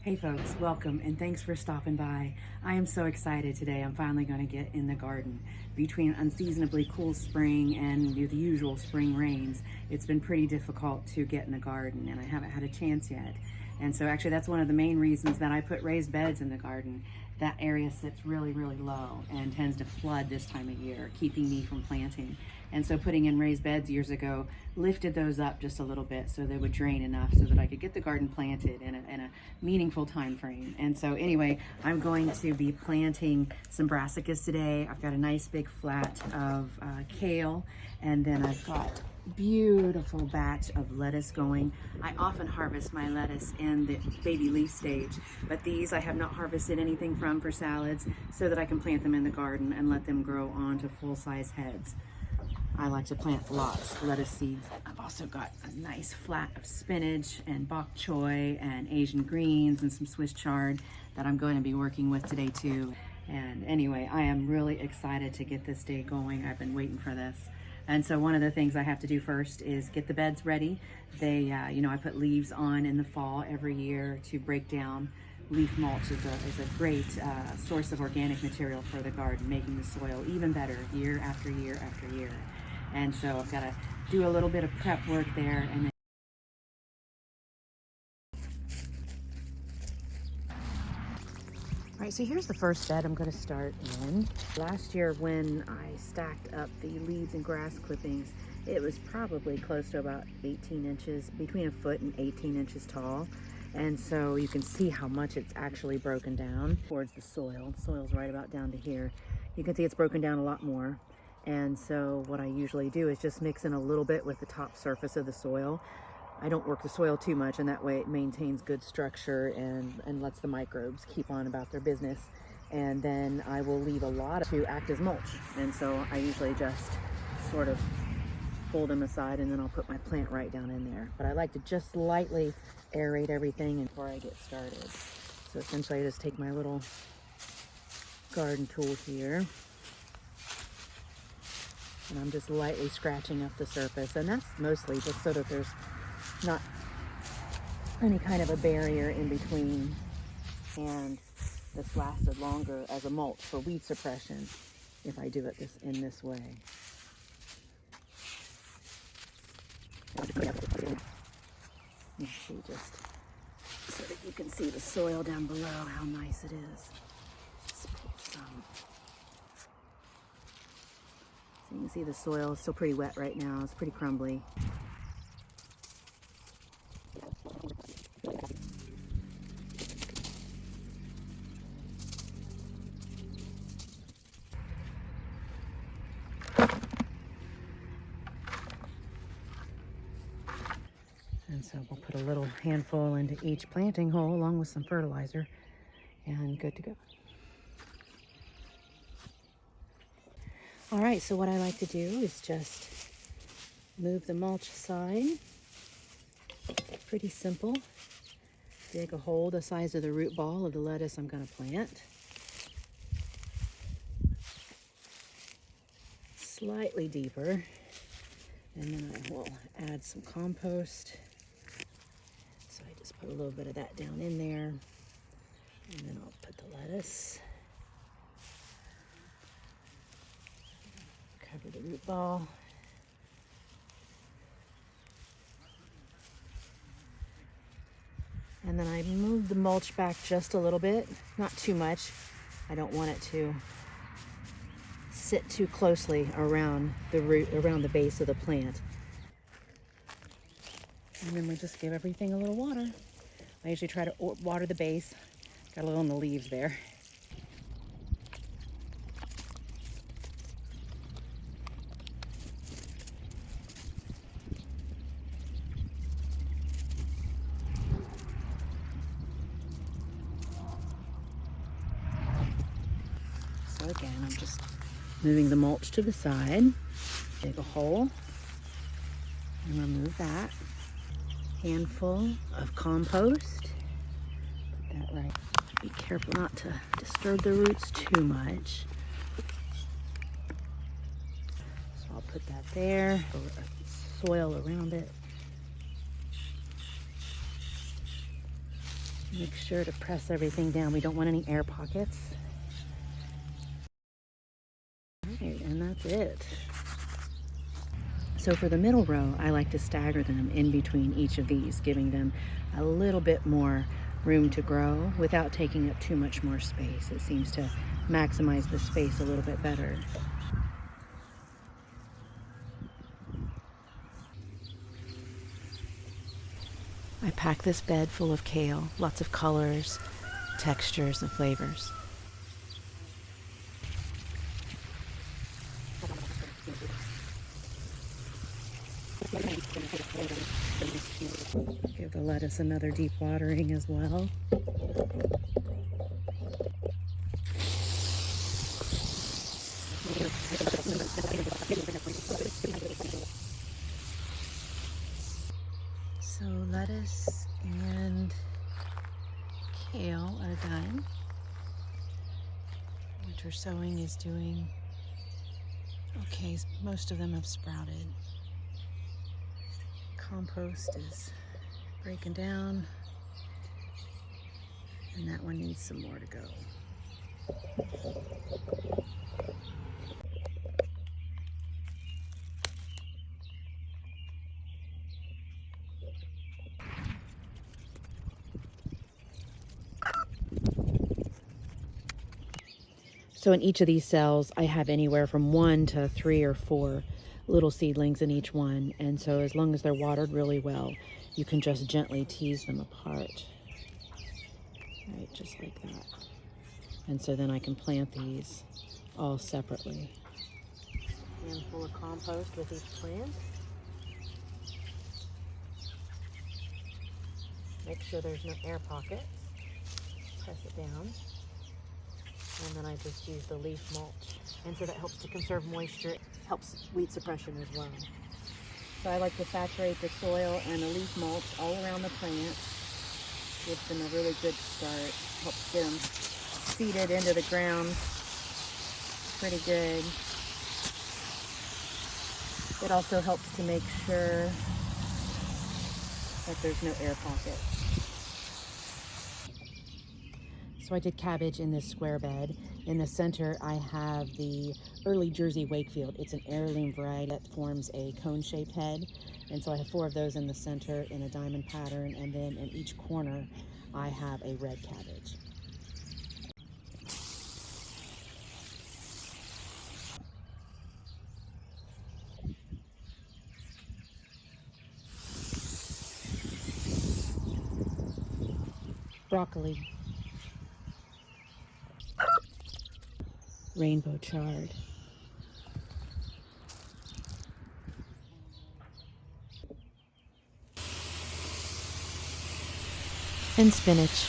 Hey folks, welcome and thanks for stopping by. I am so excited today. I'm finally going to get in the garden. Between unseasonably cool spring and the usual spring rains, it's been pretty difficult to get in the garden and I haven't had a chance yet. And so actually that's one of the main reasons that I put raised beds in the garden. That area sits really, really low and tends to flood this time of year, keeping me from planting. And so putting in raised beds years ago lifted those up just a little bit so they would drain enough so that I could get the garden planted in a meaningful time frame. And so anyway, I'm going to be planting some brassicas today. I've got a nice big flat of kale, and then I've got beautiful batch of lettuce going. I often harvest my lettuce in the baby leaf stage, but these I have not harvested anything from for salads so that I can plant them in the garden and let them grow onto full-size heads. I like to plant lots of lettuce seeds. I've also got a nice flat of spinach and bok choy and Asian greens and some Swiss chard that I'm going to be working with today too. And anyway, I am really excited to get this day going. I've been waiting for this. And so one of the things I have to do first is get the beds ready. I put leaves on in the fall every year to break down. Leaf mulch is a great source of organic material for the garden, making the soil even better year after year after year. And so I've got to do a little bit of prep work there. And then all right, so here's the first bed I'm going to start in. Last year when I stacked up the leaves and grass clippings, it was probably close to about 18 inches, between a foot and 18 inches tall. And so you can see how much it's actually broken down towards the soil. The soil's right about down to here. You can see it's broken down a lot more. And so what I usually do is just mix in a little bit with the top surface of the soil. I don't work the soil too much, and that way it maintains good structure and lets the microbes keep on about their business. And then I will leave a lot to act as mulch. And so I usually just sort of pull them aside and then I'll put my plant right down in there. But I like to just lightly aerate everything before I get started. So essentially I just take my little garden tool here and I'm just lightly scratching up the surface, and that's mostly just so that there's not any kind of a barrier in between, and this lasted longer as a mulch for weed suppression if I do it in this way. You see, just so that you can see the soil down below, how nice it is. Just pull some. So you can see the soil is still pretty wet right now. It's pretty crumbly. And so we'll put a little handful into each planting hole along with some fertilizer, and good to go. All right, so what I like to do is just move the mulch aside. Pretty simple. Dig a hole the size of the root ball of the lettuce I'm going to plant. Slightly deeper. And then I will add some compost. So I just put a little bit of that down in there. And then I'll put the lettuce. Cover the root ball. And then I move the mulch back just a little bit, not too much. I don't want it to sit too closely around the root, around the base of the plant. And then we just give everything a little water. I usually try to water the base. Got a little in the leaves there. So again, I'm just moving the mulch to the side. Dig a hole and remove that. Handful of compost. Put that right. Be careful not to disturb the roots too much. So I'll put that there, soil around it. Make sure to press everything down. We don't want any air pockets. All right, and that's it. So for the middle row, I like to stagger them in between each of these, giving them a little bit more room to grow without taking up too much more space. It seems to maximize the space a little bit better. I pack this bed full of kale, lots of colors, textures, and flavors. Give the lettuce another deep watering as well. So lettuce and kale are done. Winter sowing is doing okay. Most of them have sprouted. Compost is breaking down, and that one needs some more to go. So in each of these cells, I have anywhere from 1 to 3 or 4 little seedlings in each one. And so as long as they're watered really well, you can just gently tease them apart. Right, just like that. And so then I can plant these all separately. A handful of compost with each plant. Make sure there's no air pockets. Press it down. And then I just use the leaf mulch. And so that helps to conserve moisture. It helps weed suppression as well. So I like to saturate the soil and the leaf mulch all around the plant. Gives them a really good start. Helps get them seeded into the ground pretty good. It also helps to make sure that there's no air pockets. So I did cabbage in this square bed. In the center, I have the early Jersey Wakefield. It's an heirloom variety that forms a cone-shaped head. And so I have 4 of those in the center in a diamond pattern. And then in each corner, I have a red cabbage. Broccoli. Rainbow chard. And spinach.